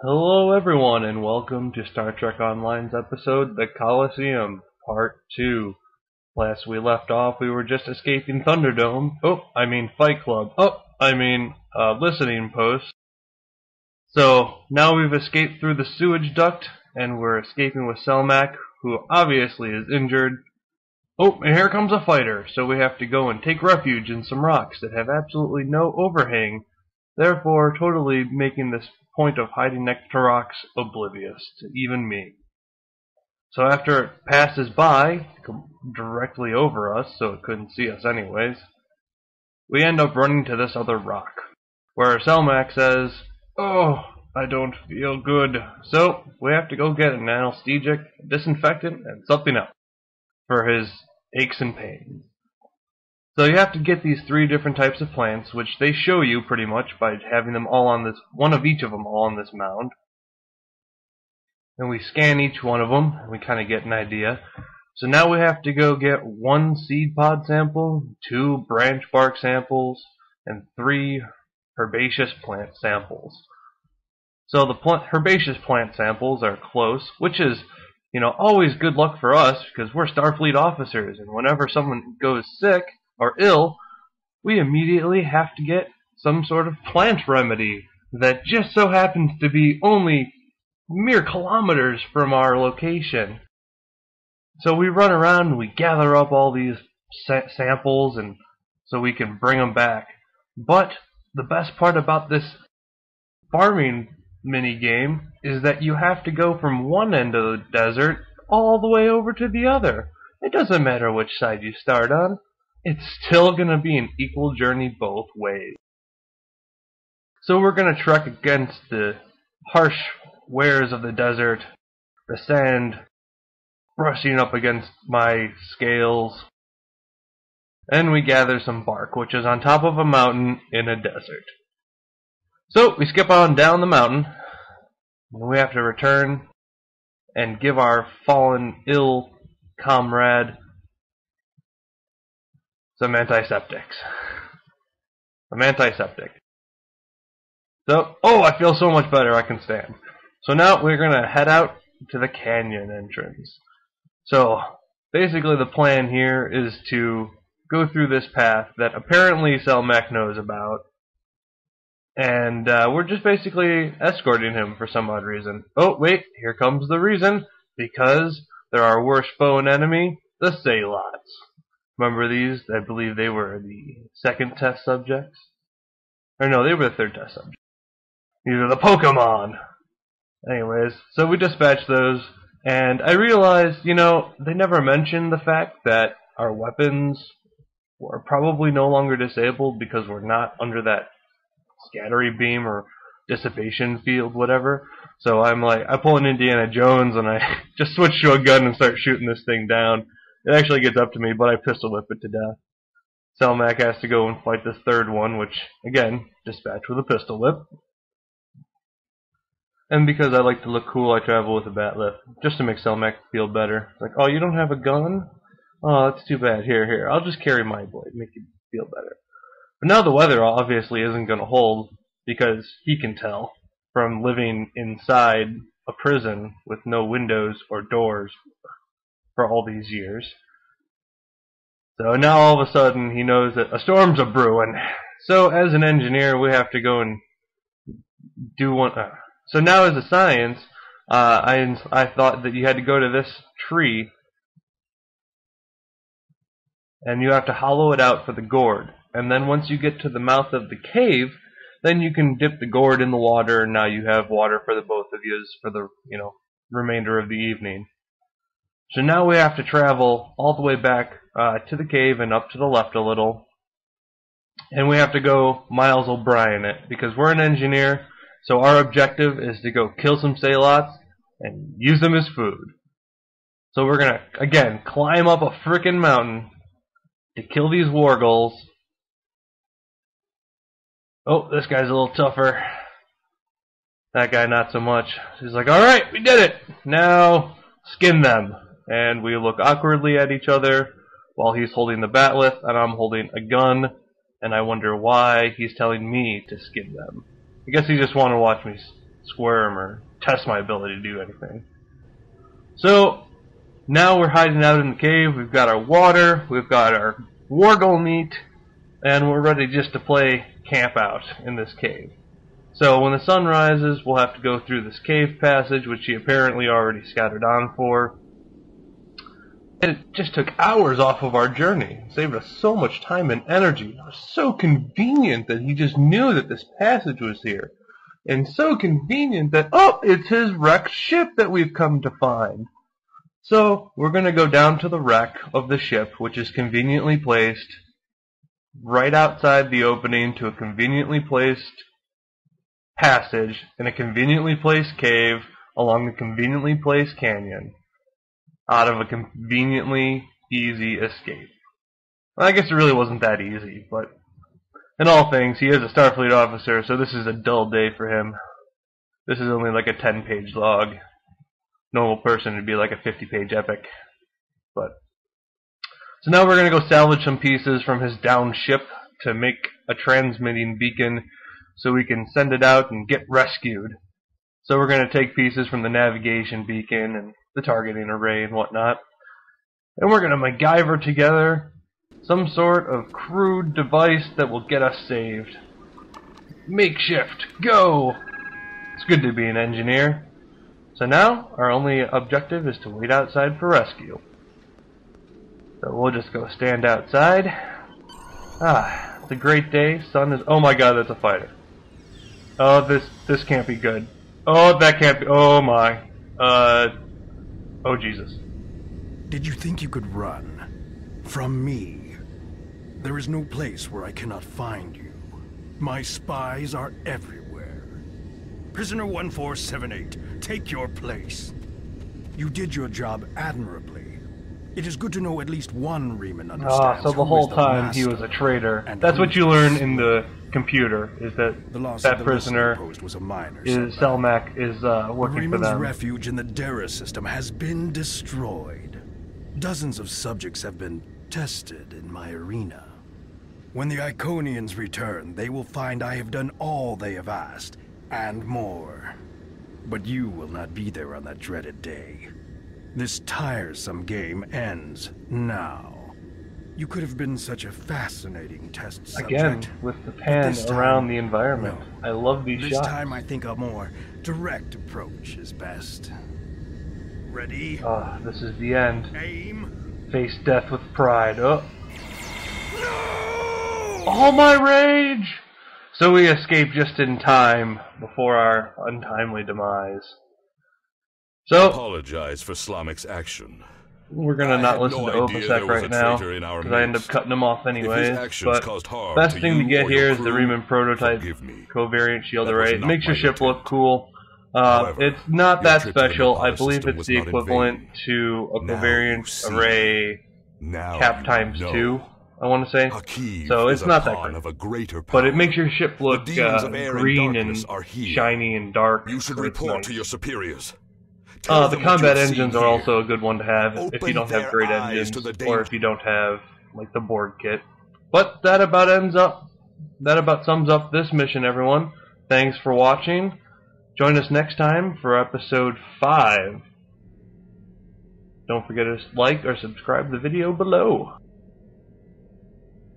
Hello everyone and welcome to Star Trek Online's episode, The Coliseum, Part 2. Last we left off, we were just escaping Thunderdome. Fight Club. Listening Post. So, now we've escaped through the sewage duct, and we're escaping with Selmak, who obviously is injured. Oh, and here comes a fighter, so we have to go and take refuge in some rocks that have absolutely no overhang, therefore totally making this point of hiding next to rocks oblivious to even me. So after it passes by, directly over us, so it couldn't see us anyways, we end up running to this other rock, where Selmak says, "Oh, I don't feel good." So we have to go get an anesthetic, disinfectant, and something else for his aches and pains. So you have to get these three different types of plants, which they show you pretty much by having them all on this, one of each of them all on this mound. And we scan each one of them, and we kind of get an idea. So now we have to go get 1 seed pod sample, 2 branch bark samples, and 3 herbaceous plant samples. So the herbaceous plant samples are close, which is, always good luck for us, because we're Starfleet officers, and whenever someone goes sick or ill, we immediately have to get some sort of plant remedy that just so happens to be only mere kilometers from our location. So we run around and we gather up all these samples and so we can bring them back. But the best part about this farming mini game is that you have to go from one end of the desert all the way over to the other. It doesn't matter which side you start on. It's still going to be an equal journey both ways. So we're going to trek against the harsh wares of the desert, the sand brushing up against my scales, and we gather some bark, which is on top of a mountain in a desert. So we skip on down the mountain, and we have to return and give our fallen ill comrade some antiseptics. Some antiseptic. So, I feel so much better, I can stand. So now we're going to head out to the canyon entrance. So, basically the plan here is to go through this path that apparently Selmak knows about. And we're just basically escorting him for some odd reason. Oh, wait, here comes the reason. Because they're our worst foe and enemy, the Salots. Remember these? I believe they were the second test subjects. Or no, they were the third test subjects. These are the Pokemon! Anyways, so we dispatched those, and I realized, they never mentioned the fact that our weapons were probably no longer disabled because we're not under that scattery beam or dissipation field, whatever. So I pull an Indiana Jones and I just switch to a gun and start shooting this thing down. It actually gets up to me, but I pistol whip it to death. Selmak has to go and fight this third one, which, again, dispatch with a pistol whip. And because I like to look cool, I travel with a bat lift, just to make Selmak feel better. It's like, oh, you don't have a gun? Oh, that's too bad. Here, I'll just carry my blade, make you feel better. But now the weather obviously isn't going to hold, because he can tell from living inside a prison with no windows or doors for all these years. So now all of a sudden he knows that a storm's a brewing. So as an engineer, we have to go and do one. So now as a science, I thought that you had to go to this tree and you have to hollow it out for the gourd. And then once you get to the mouth of the cave, then you can dip the gourd in the water, and now you have water for the both of you for the remainder of the evening. So now we have to travel all the way back to the cave and up to the left a little. And we have to go Miles O'Brien it, because we're an engineer, so our objective is to go kill some Salots and use them as food. So we're going to, again, climb up a frickin' mountain to kill these wargulls. Oh, this guy's a little tougher. That guy not so much. He's like, alright, we did it! Now, skin them. And we look awkwardly at each other while he's holding the bat lift and I'm holding a gun. And I wonder why he's telling me to skin them. I guess he just wanted to watch me squirm or test my ability to do anything. So now we're hiding out in the cave. We've got our water, we've got our wargle meat, and we're ready just to play camp out in this cave. So when the sun rises, we'll have to go through this cave passage, which he apparently already scattered on for. And it just took hours off of our journey. It saved us so much time and energy. It was so convenient that he just knew that this passage was here. And so convenient that, oh, it's his wrecked ship that we've come to find. So we're going to go down to the wreck of the ship, which is conveniently placed right outside the opening to a conveniently placed passage in a conveniently placed cave along a conveniently placed canyon out of a conveniently easy escape. Well, I guess it really wasn't that easy, but in all things, he is a Starfleet officer, so this is a dull day for him. This is only like a 10-page log. Normal person would be like a 50-page epic. But so now we're going to go salvage some pieces from his downed ship to make a transmitting beacon so we can send it out and get rescued. So we're going to take pieces from the navigation beacon and the targeting array and whatnot, and we're going to MacGyver together some sort of crude device that will get us saved. Makeshift, go! It's good to be an engineer. So now, our only objective is to wait outside for rescue. So we'll just go stand outside. Ah, it's a great day. Sun is... Oh my god, that's a fighter. Oh, this can't be good. Oh, that can't be... Oh my. Oh Jesus. Did you think you could run from me? There is no place where I cannot find you. My spies are everywhere. Prisoner 1478, take your place. You did your job admirably. It is good to know at least one Reman understands. So the whole time he was a traitor. That's what you learn in the computer, is that that prisoner is Selmac is working for them. Reman's refuge in the Dera system has been destroyed. Dozens of subjects have been tested in my arena. When the Iconians return, they will find I have done all they have asked, and more. But you will not be there on that dreaded day. This tiresome game ends now. You could have been such a fascinating test subject. Again, with the pan around the environment. No. I love these shots. This time I think a more direct approach is best. Ready? Ah, this is the end. Aim. Face death with pride. Oh. No! All my rage! So we escape just in time before our untimely demise. So, apologize for Slamic's action. We're gonna not listen to OPSEC right now, because I end up cutting him off anyways, but best thing to get here is the Riemann prototype covariant shield array. It makes your ship look cool. It's not that special. I believe it's the equivalent to a covariant array cap times 2, I want to say. So it's not that great. But it makes your ship look green and shiny and dark. You should report to your superiors. The combat engines are also a good one to have if you don't have great engines, or if you don't have like the board kit. But that about sums up this mission, everyone. Thanks for watching. Join us next time for episode 5. Don't forget to like or subscribe to the video below.